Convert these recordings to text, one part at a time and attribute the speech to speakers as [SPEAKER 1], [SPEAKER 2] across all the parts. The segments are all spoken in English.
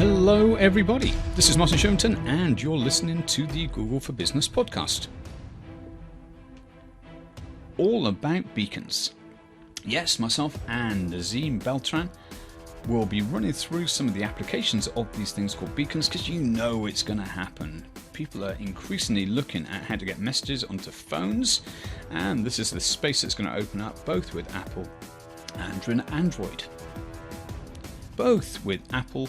[SPEAKER 1] Hello everybody, this is Martin Showington and you're listening to the Google for Business podcast. All about beacons. Yes, myself and Nazim Beltran will be running through some of the applications of these things called beacons because you know it's going to happen. People are increasingly looking at how to get messages onto phones, and this is the space that's going to open up both with Apple and with Android. Both with Apple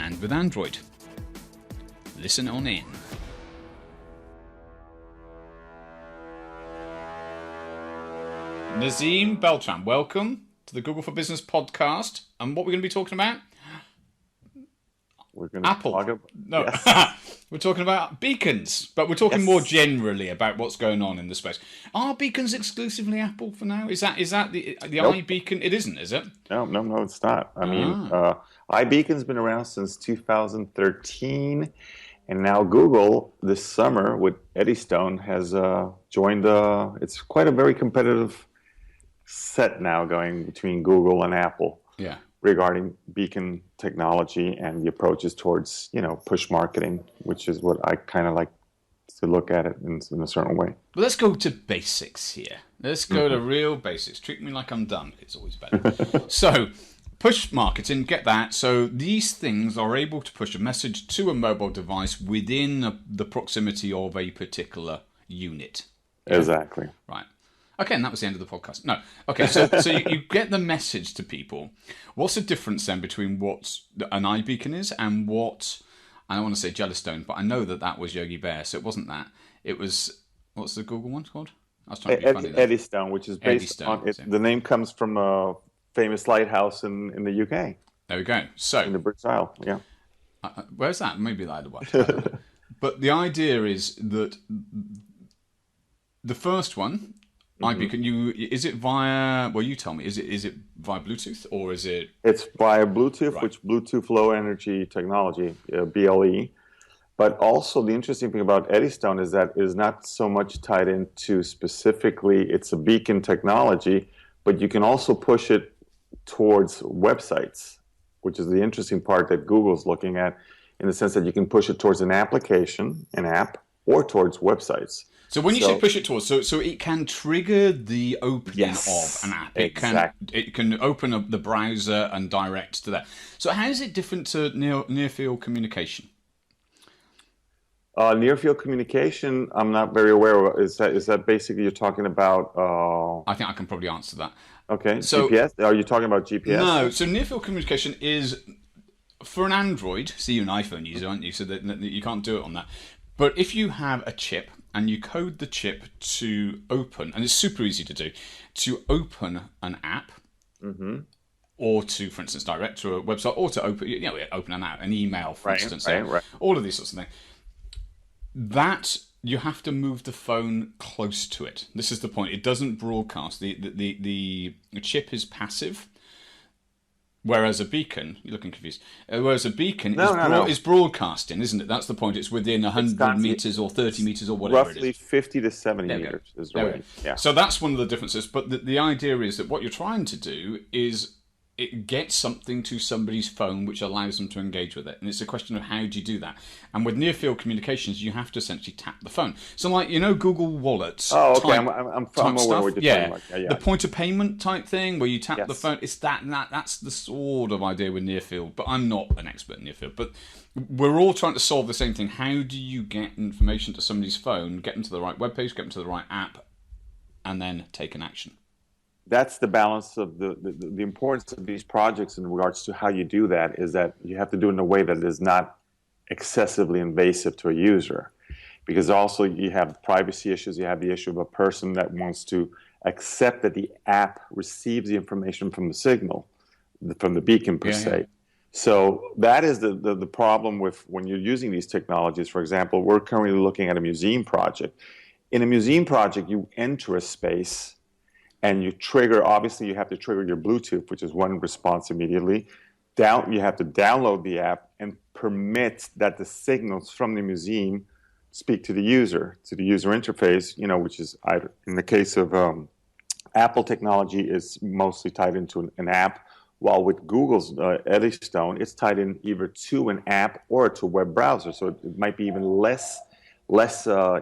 [SPEAKER 1] and with Android. Listen on in. Nazim Beltran, welcome to the Google for Business podcast. And what we're going to be talking about?
[SPEAKER 2] We're going to
[SPEAKER 1] Apple.
[SPEAKER 2] Talk about,
[SPEAKER 1] No,
[SPEAKER 2] yes.
[SPEAKER 1] We're talking about beacons, but we're talking more generally about what's going on in the space. Are beacons exclusively Apple for now? Is that the
[SPEAKER 2] Nope.
[SPEAKER 1] iBeacon? It isn't, is it?
[SPEAKER 2] No, it's not. I mean, iBeacon's been around since 2013, and now Google this summer with Eddystone has joined. It's quite a very competitive set now going between Google and Apple.
[SPEAKER 1] Yeah.
[SPEAKER 2] Regarding beacon technology and the approaches towards, push marketing, which is what I kind of like to look at it in a certain way.
[SPEAKER 1] Well, let's go to basics here. Let's go to real basics. Treat me like I'm dumb. It's always better. So, push marketing, get that. So these things are able to push a message to a mobile device within the proximity of a particular unit.
[SPEAKER 2] Exactly.
[SPEAKER 1] Right. Okay, and that was the end of the podcast. No. Okay, so you get the message to people. What's the difference then between what an iBeacon is and what, I don't want to say Jellystone, but I know that was Yogi Bear, so it wasn't that. It was, what's the Google one called? I was trying to be funny there.
[SPEAKER 2] Eddystone, which is based on it.
[SPEAKER 1] So.
[SPEAKER 2] The name comes from a famous lighthouse in the UK.
[SPEAKER 1] There we go. So
[SPEAKER 2] in the British Isle, yeah.
[SPEAKER 1] Where's that? Maybe the Isle of Wight. But the idea is that the first one, iBeacon, is it via? Well, you tell me. Is it via Bluetooth or is it?
[SPEAKER 2] It's via Bluetooth,
[SPEAKER 1] Right.
[SPEAKER 2] which Bluetooth Low Energy Technology, BLE. But also the interesting thing about Eddystone is that it is not so much tied into specifically it's a beacon technology, but you can also push it towards websites, which is the interesting part that Google's looking at, in the sense that you can push it towards an application, an app, or towards websites.
[SPEAKER 1] So when you say push it towards, so it can trigger the opening of an app. It can open up the browser and direct to that. So how is it different to near field communication?
[SPEAKER 2] Near field communication, I'm not very aware of. Is that basically you're talking about?
[SPEAKER 1] I think I can probably answer that.
[SPEAKER 2] Okay.
[SPEAKER 1] So,
[SPEAKER 2] GPS? Are you talking about GPS?
[SPEAKER 1] No. So near field communication is for an Android. See, you're an iPhone user, aren't you? So that you can't do it on that. But if you have a chip and you code the chip to open, and it's super easy to do, to open an app, or to, for instance, direct to a website, or to open an app, an email, for instance,
[SPEAKER 2] right.
[SPEAKER 1] All of these sorts of things. That you have to move the phone close to it. This is the point. It doesn't broadcast. The chip is passive. Whereas a beacon, you're looking confused. Whereas a beacon is broadcasting, isn't it? That's the point. It's within 100 meters or 30 meters or whatever
[SPEAKER 2] roughly
[SPEAKER 1] it is.
[SPEAKER 2] 50 to 70 meters is the range. Yeah.
[SPEAKER 1] So that's one of the differences. But the idea is that what you're trying to do is it gets something to somebody's phone which allows them to engage with it. And it's a question of how do you do that? And with near-field communications, you have to essentially tap the phone. So like, Google Wallets.
[SPEAKER 2] Oh, okay.
[SPEAKER 1] I'm
[SPEAKER 2] aware what you're talking about. Yeah.
[SPEAKER 1] The point-of-payment type thing where you tap the phone. It's that's the sort of idea with near-field. But I'm not an expert in near-field. But we're all trying to solve the same thing. How do you get information to somebody's phone, get them to the right webpage, get them to the right app, and then take an action?
[SPEAKER 2] That's the balance of the importance of these projects in regards to how you do that, is that you have to do it in a way that is not excessively invasive to a user. Because also you have privacy issues, you have the issue of a person that wants to accept that the app receives the information from the signal, from the beacon per se. So that is the problem with when you're using these technologies. For example, we're currently looking at a museum project. In a museum project, you enter a space and you trigger, obviously you have to trigger your Bluetooth, which is one response immediately. You have to download the app and permit that the signals from the museum speak to the user interface, which is either, in the case of Apple technology, is mostly tied into an app, While with Google's Eddystone, it's tied in either to an app or to a web browser, so it might be even less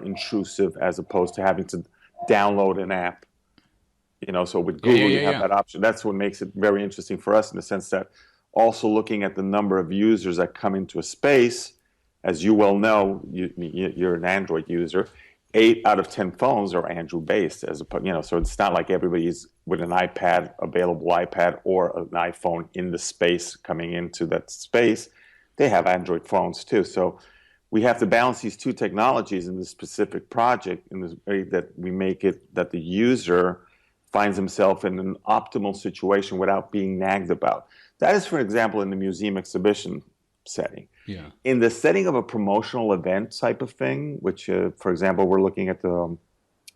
[SPEAKER 2] intrusive as opposed to having to download an app. So with Google, you have that option. That's what makes it very interesting for us in the sense that also looking at the number of users that come into a space, as you well know, you're an Android user. 8 out of 10 phones are Android-based, so it's not like everybody's with an available iPad or an iPhone in the space coming into that space. They have Android phones too. So we have to balance these two technologies in this specific project in this way that we make it that the user finds himself in an optimal situation without being nagged about. That is, for example, in the museum exhibition setting.
[SPEAKER 1] Yeah.
[SPEAKER 2] In the setting of a promotional event type of thing, which, for example, we're looking at the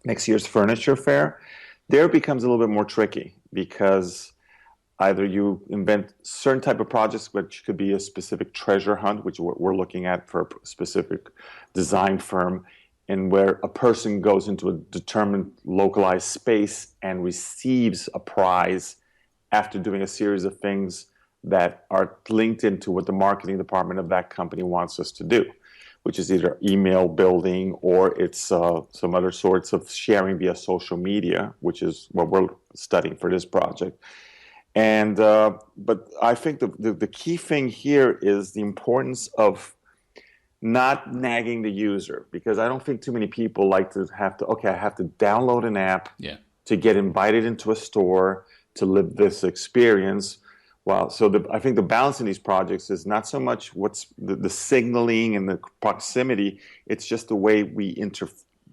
[SPEAKER 2] next year's furniture fair, there it becomes a little bit more tricky because either you invent certain type of projects, which could be a specific treasure hunt, which we're looking at for a specific design firm, and where a person goes into a determined localized space and receives a prize after doing a series of things that are linked into what the marketing department of that company wants us to do, which is either email building or it's some other sorts of sharing via social media, which is what we're studying for this project. And but I think the key thing here is the importance of not nagging the user, because I don't think too many people like to have to, I have to download an app to get invited into a store to live this experience. Well, so I think the balance in these projects is not so much what's the signaling and the proximity, it's just the way we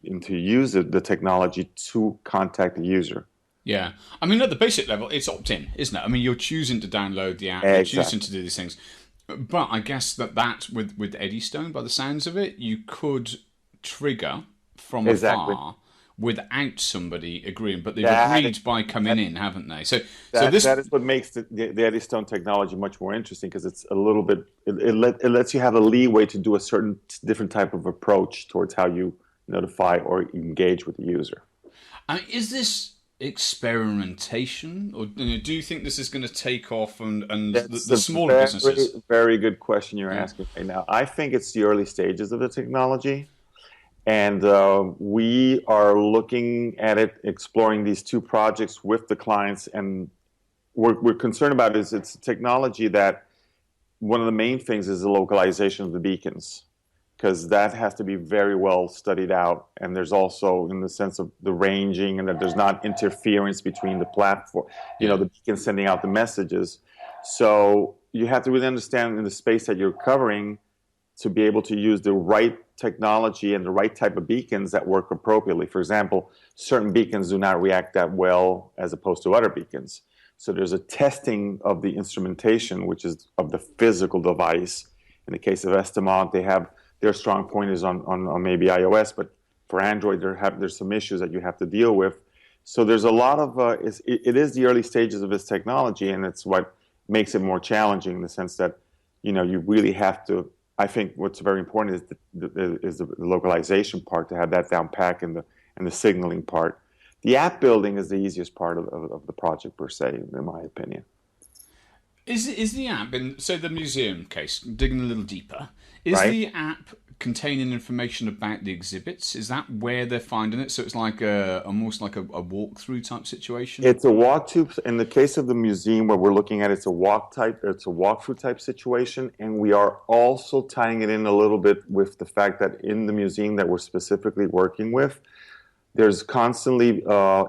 [SPEAKER 2] use the technology to contact the user.
[SPEAKER 1] Yeah. I mean, at the basic level, it's opt-in, isn't it? I mean, you're choosing to download the app,
[SPEAKER 2] Exactly.
[SPEAKER 1] You're choosing to do these things. But I guess that with Eddystone, by the sounds of it, you could trigger from afar without somebody agreeing. But they've agreed by coming in, haven't they? So that
[SPEAKER 2] is what makes the Eddystone technology much more interesting, because it's a little bit, it lets you have a leeway to do a certain different type of approach towards how you notify or engage with the user.
[SPEAKER 1] Is this experimentation, or do you think this is going to take off and the smaller businesses?
[SPEAKER 2] Very good question you're asking right now. I think it's the early stages of the technology, and we are looking at it, exploring these two projects with the clients, and we're concerned about it. It's a technology that one of the main things is the localization of the beacons, because that has to be very well studied out. And there's also, in the sense of the ranging, and that there's not interference between the platform, the beacon sending out the messages. So you have to really understand in the space that you're covering to be able to use the right technology and the right type of beacons that work appropriately. For example, certain beacons do not react that well as opposed to other beacons. So there's a testing of the instrumentation, which is of the physical device. In the case of Estimant, their strong point is on maybe iOS, but for Android, there's some issues that you have to deal with. So there's a lot of, it is the early stages of this technology, and it's what makes it more challenging in the sense that, you really have to, I think what's very important is the localization part, to have that down pat, and the signaling part. The app building is the easiest part of the project per se, in my opinion.
[SPEAKER 1] Is the app, in, so the museum case, digging a little deeper, is the app containing information about the exhibits? Is that where they're finding it? So it's like almost like a walkthrough type situation?
[SPEAKER 2] It's a walkthrough. In the case of the museum where we're looking at, it's a walkthrough type situation, and we are also tying it in a little bit with the fact that in the museum that we're specifically working with, there's constantly when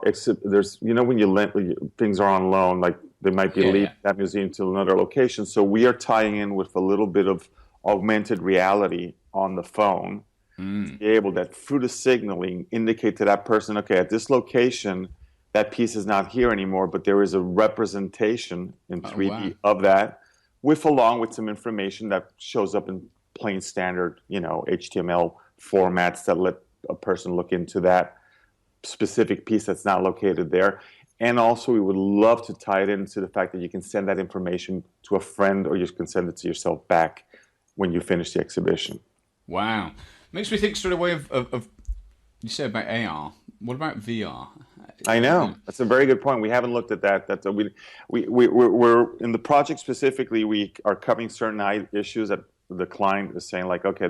[SPEAKER 2] things are on loan, like they might be leaving that museum to another location. So we are tying in with a little bit of augmented reality on the phone to be able that through the signaling indicate to that person, okay, at this location, that piece is not here anymore, but there is a representation in 3D of that, along with some information that shows up in plain standard, HTML formats that let a person look into that specific piece that's not located there. And also, we would love to tie it into the fact that you can send that information to a friend, or you can send it to yourself back when you finish the exhibition.
[SPEAKER 1] Wow. Makes me think straight away of you say about AR. What about VR?
[SPEAKER 2] I know. That's a very good point. We haven't looked at that. We're in the project specifically. We are covering certain issues that the client is saying, like, okay,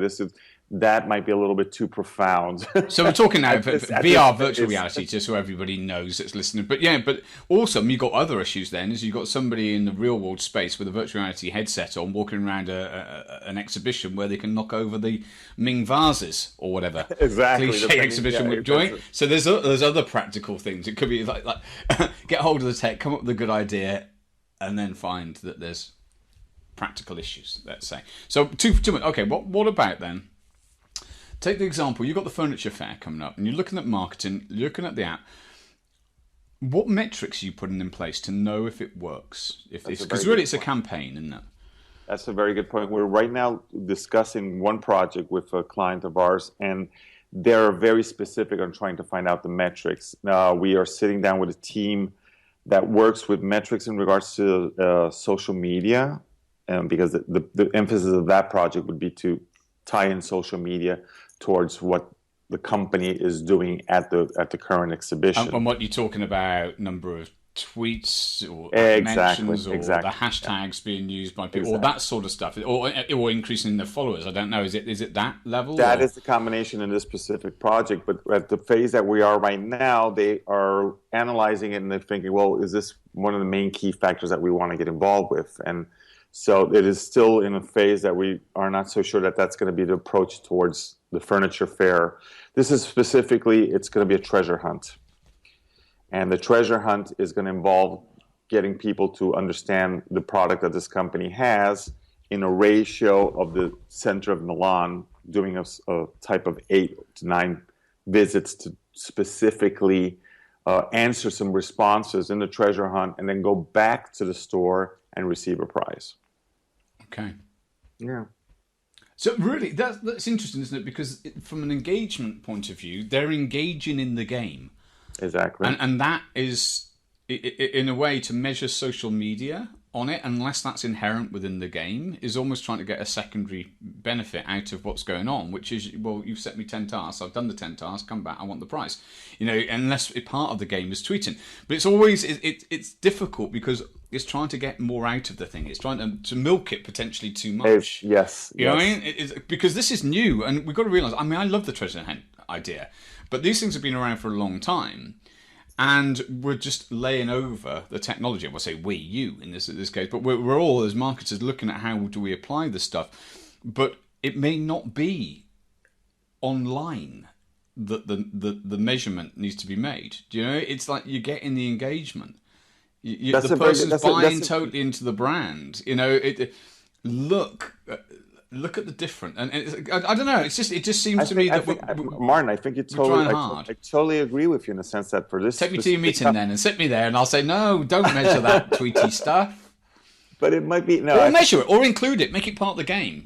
[SPEAKER 2] that might be a little bit too profound.
[SPEAKER 1] So we're talking now VR, virtual reality, just so everybody knows that's listening. But yeah, but also you've got other issues then, is you've got somebody in the real world space with a virtual reality headset on walking around an exhibition where they can knock over the Ming vases or whatever.
[SPEAKER 2] Exactly.
[SPEAKER 1] Cliche exhibition with joy. So there's other practical things. It could be like get hold of the tech, come up with a good idea, and then find that there's practical issues, let's say. So two minutes. Okay, what about then? Take the example, you've got the furniture fair coming up and you're looking at marketing, you're looking at the app. What metrics are you putting in place to know if it works? Because really it's a campaign, isn't it?
[SPEAKER 2] That's a very good point. We're right now discussing one project with a client of ours, and they're very specific on trying to find out the metrics. We are sitting down with a team that works with metrics in regards to social media, because the emphasis of that project would be to tie in social media towards what the company is doing at the current exhibition.
[SPEAKER 1] And what you're talking about, number of tweets or mentions or the hashtags being used by people, or that sort of stuff, or increasing the followers. I don't know. Is it that level?
[SPEAKER 2] That is the combination in this specific project. But at the phase that we are right now, they are analyzing it and they're thinking, well, is this one of the main key factors that we want to get involved with? And so it is still in a phase that we are not so sure that that's going to be the approach towards the furniture fair. This is specifically, it's going to be a treasure hunt. And the treasure hunt is going to involve getting people to understand the product that this company has in a ratio of the center of Milan, doing a type of 8 to 9 visits to specifically answer some responses in the treasure hunt and then go back to the store and receive a prize.
[SPEAKER 1] Okay.
[SPEAKER 2] Yeah.
[SPEAKER 1] So really, that's interesting, isn't it? Because from an engagement point of view, they're engaging in the game.
[SPEAKER 2] Exactly.
[SPEAKER 1] And that is, in a way, to measure social media on it, unless that's inherent within the game, is almost trying to get a secondary benefit out of what's going on, which is, well, you've set me 10 tasks, I've done the 10 tasks, come back, I want the prize. Unless part of the game is tweeting. But it's always, it's difficult because it's trying to get more out of the thing. It's trying to milk it potentially too much.
[SPEAKER 2] Yes.
[SPEAKER 1] You know what I mean? Because this is new, and we've got to realise, I love the treasure hunt idea, but these things have been around for a long time. And we're just laying over the technology. I will say you in this case, but we're all as marketers looking at how do we apply this stuff. But it may not be online that the measurement needs to be made. Do you know? It's like you're getting the engagement. The person's buying totally into the brand. Look at the different, and I don't know. It just seems to me that
[SPEAKER 2] Martin, I think it's totally. I totally agree with you in the sense that for this,
[SPEAKER 1] take me to your meeting then and sit me there, and I'll say no, don't measure that tweety stuff.
[SPEAKER 2] But it might be
[SPEAKER 1] or measure it, or include it, make it part of the game.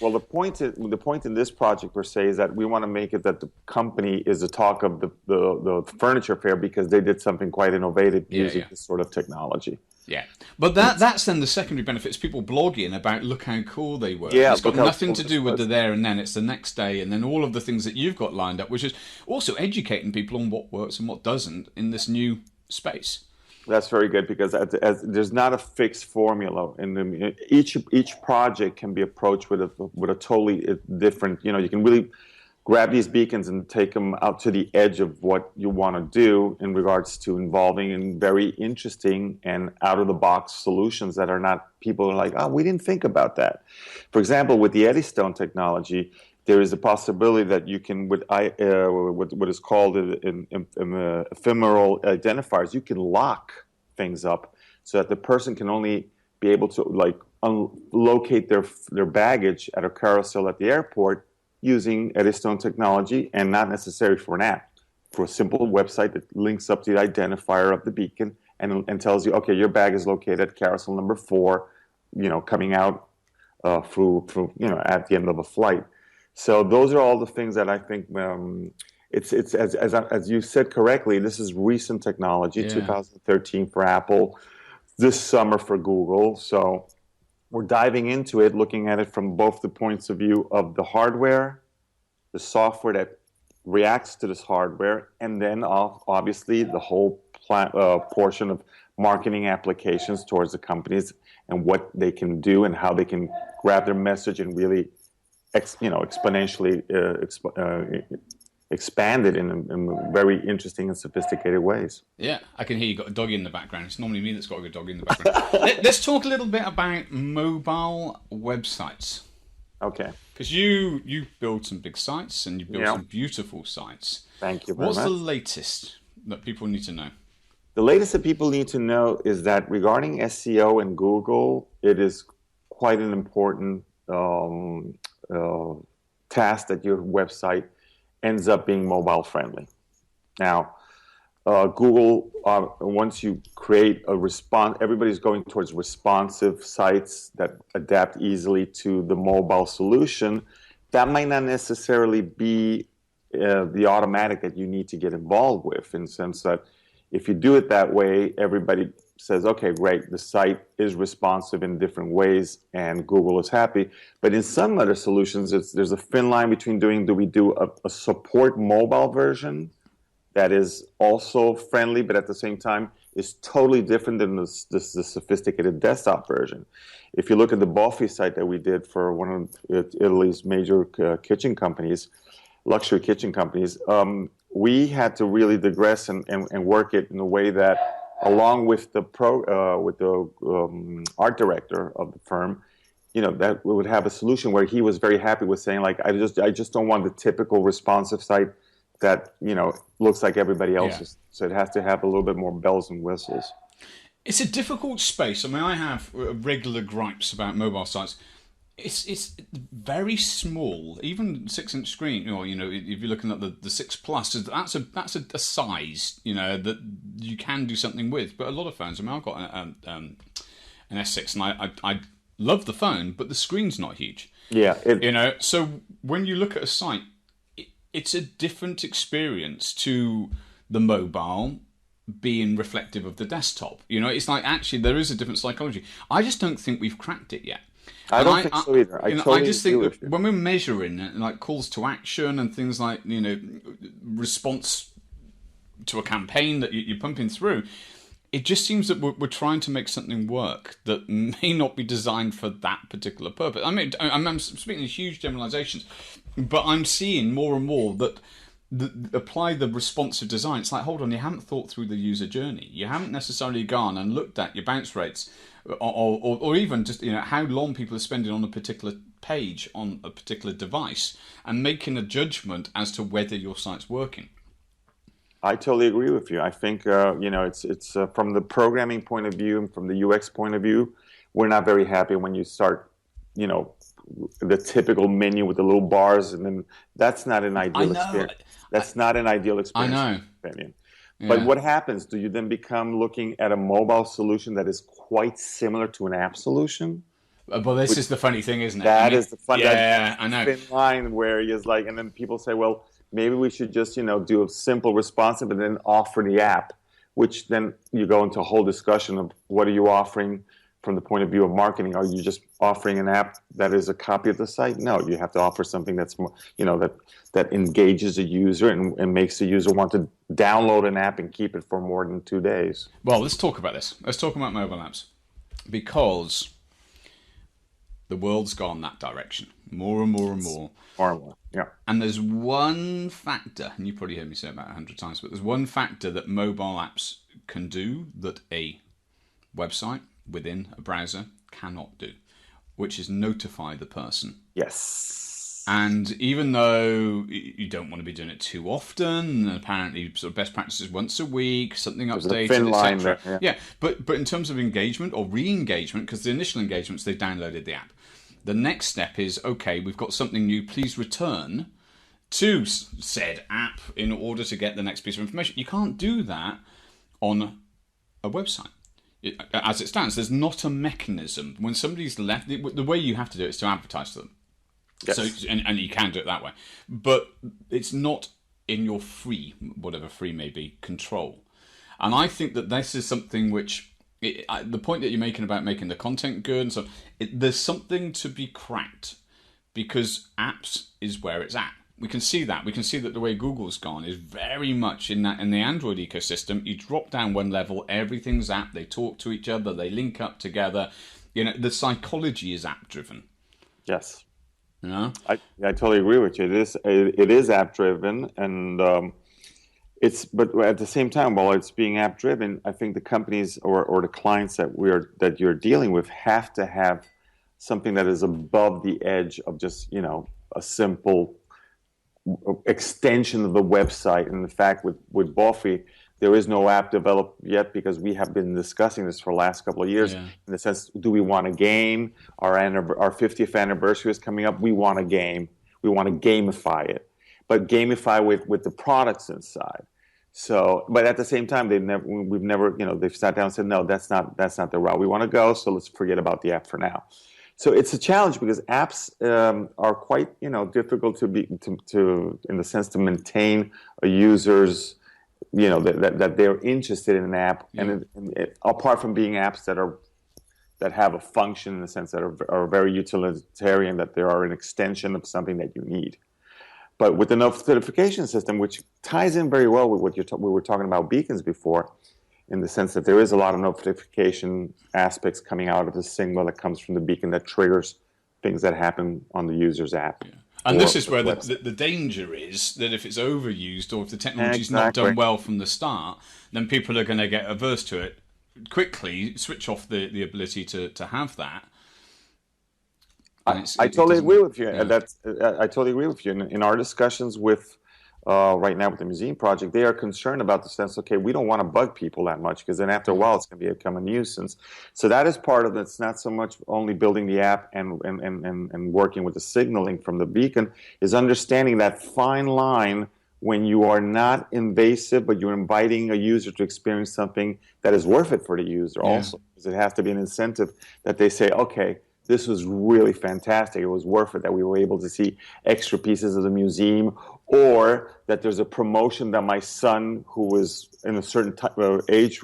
[SPEAKER 2] Well, the point in this project per se is that we want to make it that the company is the talk of the furniture fair because they did something quite innovative using this sort of technology.
[SPEAKER 1] Yeah, but that's then the secondary benefits. People blogging about look how cool they were. Yeah, it's got nothing to do with the there and then. It's the next day, and then all of the things that you've got lined up, which is also educating people on what works and what doesn't in this new space.
[SPEAKER 2] That's very good because as there's not a fixed formula, and each project can be approached with a totally different. You can really grab these beacons and take them out to the edge of what you want to do in regards to involving in very interesting and out-of-the-box solutions that are not, people are like, oh, we didn't think about that. For example, with the Eddystone technology, there is a possibility that you can, with what is called ephemeral identifiers, you can lock things up so that the person can only be able to locate their baggage at a carousel at the airport using Eddystone technology, and not necessary for an app, for a simple website that links up to the identifier of the beacon and tells you, okay, your bag is located at carousel number 4, coming out through at the end of a flight. So those are all the things that I think it's as you said correctly. This is recent technology, 2013 for Apple, this summer for Google. So we're diving into it, looking at it from both the points of view of the hardware, the software that reacts to this hardware, and then obviously the whole portion of marketing applications towards the companies and what they can do and how they can grab their message and really, exponentially expand it in very interesting and sophisticated ways.
[SPEAKER 1] Yeah, I can hear you got a dog in the background. It's normally me that's got a good dog in the background. Let's talk a little bit about mobile websites.
[SPEAKER 2] Okay.
[SPEAKER 1] Because you build some big sites and you build some beautiful sites.
[SPEAKER 2] Thank you very much.
[SPEAKER 1] What's the latest that people need to know?
[SPEAKER 2] The latest that people need to know is that regarding SEO and Google, it is quite an important task that your website ends up being mobile friendly. Now, Google, once you create a response, everybody's going towards responsive sites that adapt easily to the mobile solution. That might not necessarily be the automatic that you need to get involved with, in the sense that if you do it that way, everybody says, okay, great, the site is responsive in different ways and Google is happy. But in some other solutions, there's a thin line between do we do a support mobile version that is also friendly, but at the same time is totally different than the sophisticated desktop version. If you look at the Boffi site that we did for one of Italy's major kitchen companies, luxury kitchen companies, we had to really digress and work it in a way that, along with the art director of the firm, that we would have a solution where he was very happy with saying, like, I just don't want the typical responsive site that looks like everybody else's. So it has to have a little bit more bells and whistles.
[SPEAKER 1] It's a difficult space. I mean, I have regular gripes about mobile sites. It's very small, even 6-inch screen. Or if you're looking at the 6 Plus, that's a size that you can do something with. But a lot of phones. I mean, I've got an S6, and I love the phone, but the screen's not huge.
[SPEAKER 2] Yeah.
[SPEAKER 1] So when you look at a site, it's a different experience to the mobile being reflective of the desktop. It's like, actually there is a different psychology. I just don't think we've cracked it yet.
[SPEAKER 2] I don't think so either.
[SPEAKER 1] I just think that when we're measuring like calls to action and things like response to a campaign that you're pumping through, it just seems that we're trying to make something work that may not be designed for that particular purpose. I mean, I'm speaking in huge generalizations, but I'm seeing more and more that apply the responsive design. It's like, hold on, you haven't thought through the user journey. You haven't necessarily gone and looked at your bounce rates, or even just how long people are spending on a particular page on a particular device, and making a judgment as to whether your site's working.
[SPEAKER 2] I totally agree with you. I think it's from the programming point of view and from the UX point of view, we're not very happy when you start, the typical menu with the little bars, and then that's not an ideal experience. That's not an ideal experience.
[SPEAKER 1] I know.
[SPEAKER 2] In my opinion. Yeah. But what happens? Do you then become looking at a mobile solution that is quite similar to an app solution?
[SPEAKER 1] Well, this is the funny thing, isn't it?
[SPEAKER 2] That is the fun.
[SPEAKER 1] Yeah, I know.
[SPEAKER 2] Thin line where you're like, and then people say, well, maybe we should just, do a simple responsive and then offer the app, which then you go into a whole discussion of what are you offering from the point of view of marketing. Are you just offering an app that is a copy of the site? No, you have to offer something that's more, that engages a user and makes the user want to download an app and keep it for more than 2 days.
[SPEAKER 1] Well, let's talk about this. Let's talk about mobile apps, because the world's gone that direction. More and more and more.
[SPEAKER 2] More and more, yeah.
[SPEAKER 1] And there's one factor, and you probably heard me say it about 100 times, but there's one factor that mobile apps can do that a website within a browser cannot do, which is notify the person.
[SPEAKER 2] Yes.
[SPEAKER 1] And even though you don't want to be doing it too often, and apparently sort of best practices once a week, something updated, etc. Yeah, but in terms of engagement or re-engagement, because the initial engagements, they downloaded the app. The next step is, okay, we've got something new, please return to said app in order to get the next piece of information. You can't do that on a website. As it stands, there's not a mechanism. When somebody's left, the way you have to do it is to advertise to them. Yes. So, and you can do it that way. But it's not in your free, whatever free may be, control. And I think that this is something which, the point that you're making about making the content good and so, there's something to be cracked, because apps is where it's at. We can see that. We can see that the way Google's gone is very much in the Android ecosystem. You drop down one level, everything's app. They talk to each other. They link up together. The psychology is app driven.
[SPEAKER 2] Yes.
[SPEAKER 1] I
[SPEAKER 2] totally agree with you. It is app driven, and but at the same time, while it's being app driven, I think the companies or the clients that you're dealing with have to have something that is above the edge of just a simple extension of the website. And in fact, with Boffy, there is no app developed yet because we have been discussing this for the last couple of years. In the sense, do we want a game? Our 50th anniversary is coming up. We want a game. We want to gamify it, but gamify with the products inside. So, but at the same time, they've sat down and said, no, that's not the route we want to go. So let's forget about the app for now. So it's a challenge because apps are quite difficult to in the sense to maintain a user's that they're interested in an app, and apart from being apps that have a function in the sense that are very utilitarian, that they are an extension of something that you need. But with the notification system, which ties in very well with what we were talking about beacons before, in the sense that there is a lot of notification aspects coming out of the signal that comes from the beacon that triggers things that happen on the user's app. Yeah.
[SPEAKER 1] And this is where the danger is, that if it's overused or if the technology's not done well from the start, then people are going to get averse to it, quickly switch off the ability to have that.
[SPEAKER 2] I totally agree with you. Yeah. I totally agree with you. In our discussions with right now with the museum project, they are concerned about the sense, okay, we don't want to bug people that much because then after a while it's going to become a nuisance. So that is part of it. It's not so much only building the app and working with the signaling from the beacon, is understanding that fine line when you are not invasive, but you're inviting a user to experience something that is worth it for the user also. Because it has to be an incentive that they say, okay, this was really fantastic. It was worth it that we were able to see extra pieces of the museum, or that there's a promotion that my son, who was in a certain age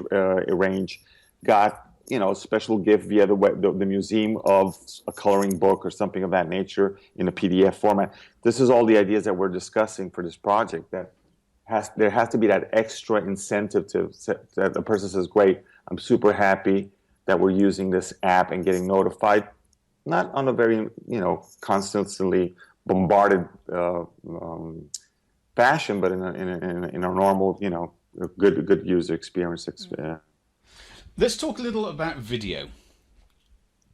[SPEAKER 2] range, got a special gift via the museum of a coloring book or something of that nature in a PDF format. This is all the ideas that we're discussing for this project. There has to be that extra incentive that the person says, great, I'm super happy that we're using this app and getting notified. Not on a very, constantly bombarded fashion, but in a normal, good user experience.
[SPEAKER 1] Let's talk a little about video.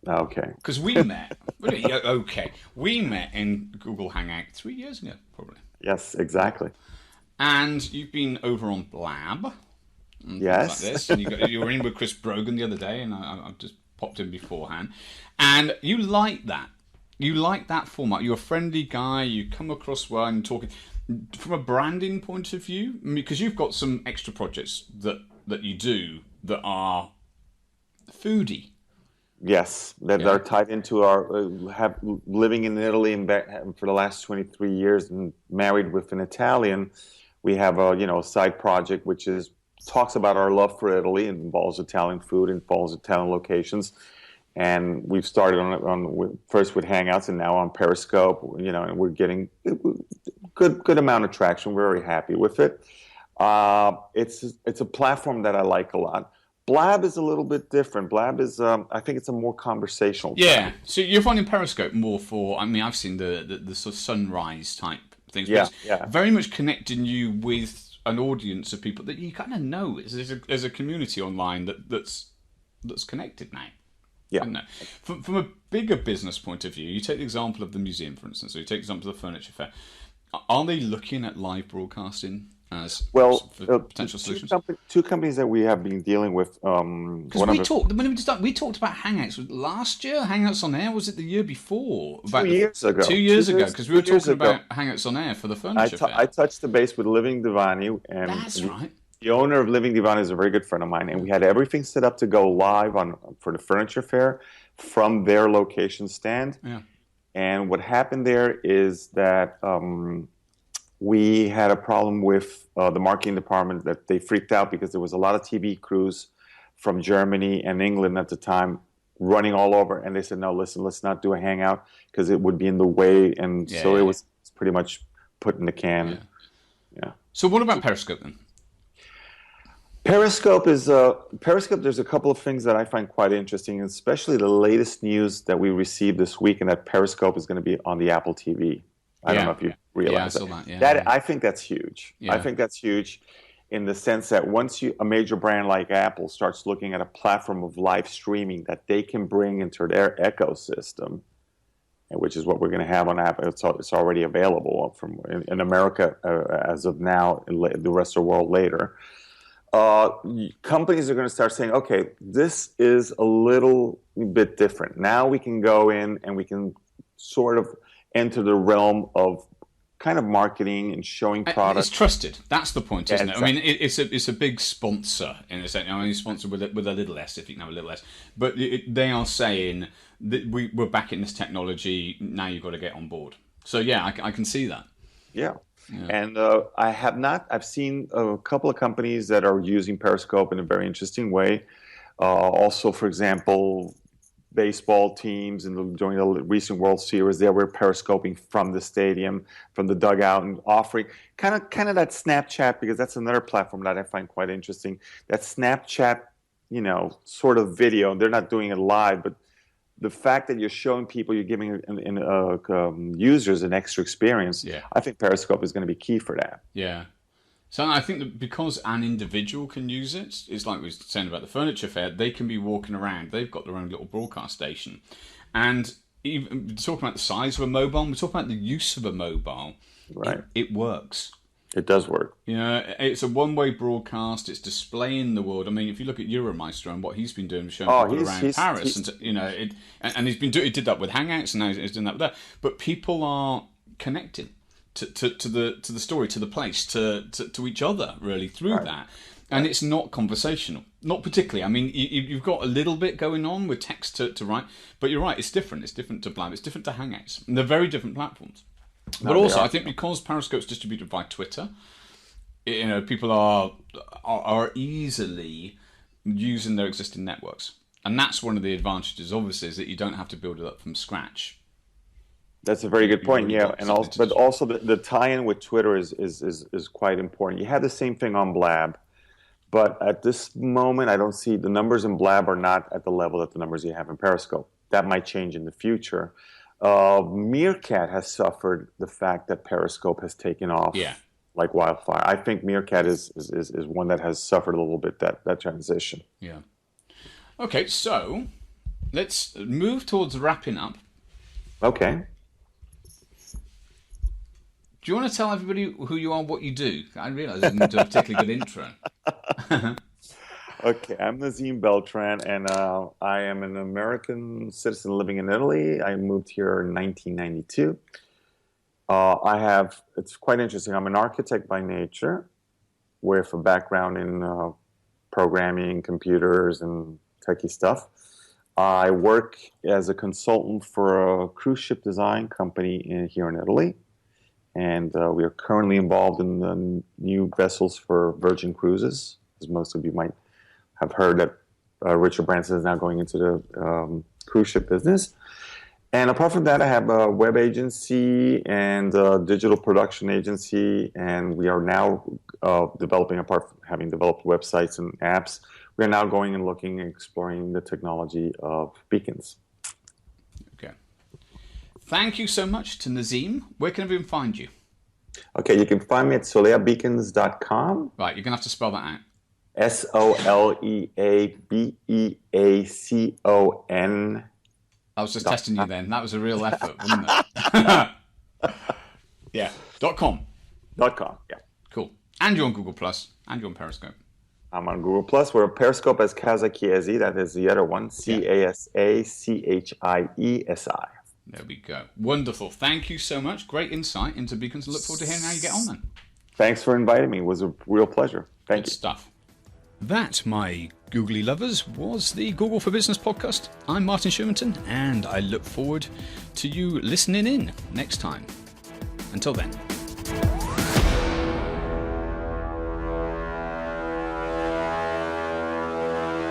[SPEAKER 2] Okay.
[SPEAKER 1] Because we met. We met in Google Hangout 3 years ago, probably.
[SPEAKER 2] Yes, exactly.
[SPEAKER 1] And you've been over on Blab. And
[SPEAKER 2] yes.
[SPEAKER 1] Like this. And you were in with Chris Brogan the other day, and I've just popped in beforehand, and you like that. You like that format. You're a friendly guy. You come across well and talking from a branding point of view, because you've got some extra projects that you do that are foodie.
[SPEAKER 2] Yes, that are tied into our living in Italy and for the last 23 years and married with an Italian. We have a side project which talks about our love for Italy. It involves Italian food, involves Italian locations, and we've started first with Hangouts and now on Periscope. And we're getting good amount of traction. We're very happy with it. It's a platform that I like a lot. Blab is a little bit different. Blab is, I think, it's a more conversational.
[SPEAKER 1] Yeah. So you're finding Periscope more for. I mean, I've seen the sort of sunrise type things.
[SPEAKER 2] Yeah.
[SPEAKER 1] Very much connecting you with an audience of people that you kind of know as a community online that's connected now.
[SPEAKER 2] Yeah.
[SPEAKER 1] From a bigger business point of view, you take the example of the museum, for instance, or you take the example of the furniture fair. Are they looking at live broadcasting as potential solutions?
[SPEAKER 2] Two companies that we have been dealing with.
[SPEAKER 1] Because we talked about Hangouts last year. Hangouts on Air, was it the year before?
[SPEAKER 2] 2 years ago.
[SPEAKER 1] 2 years ago, because we were talking about Hangouts on Air for the furniture fair.
[SPEAKER 2] I touched the base with Living Divani, and
[SPEAKER 1] that's right.
[SPEAKER 2] The owner of Living Divani is a very good friend of mine, and we had everything set up to go live for the furniture fair from their location stand.
[SPEAKER 1] Yeah.
[SPEAKER 2] And what happened there is that we had a problem with the marketing department, that they freaked out because there was a lot of TV crews from Germany and England at the time running all over. And they said, no, listen, let's not do a hangout because it would be in the way. And it was pretty much put in the can. Yeah.
[SPEAKER 1] So what about Periscope then?
[SPEAKER 2] Periscope Periscope. There's a couple of things that I find quite interesting, especially the latest news that we received this week, and that Periscope is going to be on the Apple TV. I don't know if you realize that. I think that's huge. I think that's huge in the sense that once a major brand like Apple starts looking at a platform of live streaming that they can bring into their ecosystem, which is what we're going to have on Apple. It's already available in America as of now, and the rest of the world later. Companies are going to start saying, okay, this is a little bit different. Now we can go in and we can sort of enter the realm of kind of marketing and showing products.
[SPEAKER 1] It's trusted. That's the point, isn't it? I mean, it's a big sponsor in a sense. I mean, sponsored with a little s, if you can have a little s. But they are saying that we're back in this technology. Now you've got to get on board. So yeah, I can see that.
[SPEAKER 2] Yeah. And I've seen a couple of companies that are using Periscope in a very interesting way. Also, for example, baseball teams during the recent World Series, they were periscoping from the stadium, from the dugout, and offering kind of that Snapchat, because that's another platform that I find quite interesting. That Snapchat, sort of video. They're not doing it live, but the fact that you're showing people, you're giving users an extra experience. Yeah. I think Periscope is going to be key for that.
[SPEAKER 1] Yeah. So I think that because an individual can use it, it's like we were saying about the furniture fair, they can be walking around. They've got their own little broadcast station. And even talking about the size of a mobile, we're talking about the use of a mobile.
[SPEAKER 2] Right.
[SPEAKER 1] It works.
[SPEAKER 2] It does work.
[SPEAKER 1] It's a one-way broadcast. It's displaying the world. I mean, if you look at Euromeister and what he's been doing, showing people around Paris, and he did that with Hangouts, and now he's doing that with that. But people are connected to the story, to the place, to each other, really, through that. And it's not conversational, not particularly. I mean, you've got a little bit going on with text to write, but you're right. It's different. It's different to Blab. It's different to Hangouts. And they're very different platforms. But also, I think because Periscope's distributed by Twitter, people are easily using their existing networks, and that's one of the advantages. Obviously, is that you don't have to build it up from scratch.
[SPEAKER 2] That's a very good point. Yeah, and also the tie-in with Twitter is quite important. You have the same thing on Blab, but at this moment, I don't see the numbers in Blab are not at the level that the numbers you have in Periscope. That might change in the future. Meerkat has suffered the fact that Periscope has taken off like wildfire. I think Meerkat is one that has suffered a little bit that transition.
[SPEAKER 1] Yeah. Okay, so let's move towards wrapping up.
[SPEAKER 2] Okay.
[SPEAKER 1] Do you want to tell everybody who you are, what you do? I realise I didn't do a particularly good intro.
[SPEAKER 2] Okay, I'm Nazim Beltran, and I am an American citizen living in Italy. I moved here in 1992. It's quite interesting, I'm an architect by nature with a background in programming, computers, and techie stuff. I work as a consultant for a cruise ship design company here in Italy, and we are currently involved in the new vessels for Virgin Cruises, as most of you might have heard that Richard Branson is now going into the cruise ship business. And apart from that, I have a web agency and a digital production agency, and we are now developing, apart from having developed websites and apps, we are now going and looking and exploring the technology of beacons.
[SPEAKER 1] Okay. Thank you so much to Nazim. Where can everyone find you?
[SPEAKER 2] Okay, you can find me at soleabeacons.com.
[SPEAKER 1] Right, you're going to have to spell that out.
[SPEAKER 2] SOLEABEACON.
[SPEAKER 1] I was just testing you then. That was a real effort, wasn't it? Yeah. .com.
[SPEAKER 2] .com, yeah.
[SPEAKER 1] Cool. And you're on Google+, and you're on Periscope.
[SPEAKER 2] I'm on Google+. We're on Periscope as Kazachiesi. That is the other one. CASACHIESI.
[SPEAKER 1] There we go. Wonderful. Thank you so much. Great insight into beacons. I look forward to hearing how you get on then.
[SPEAKER 2] Thanks for inviting me. It was a real pleasure. Thank you.
[SPEAKER 1] Good stuff. That, my googly lovers, was the Google for Business podcast. I'm Martin Shermanton, and I look forward to you listening in next time. Until then.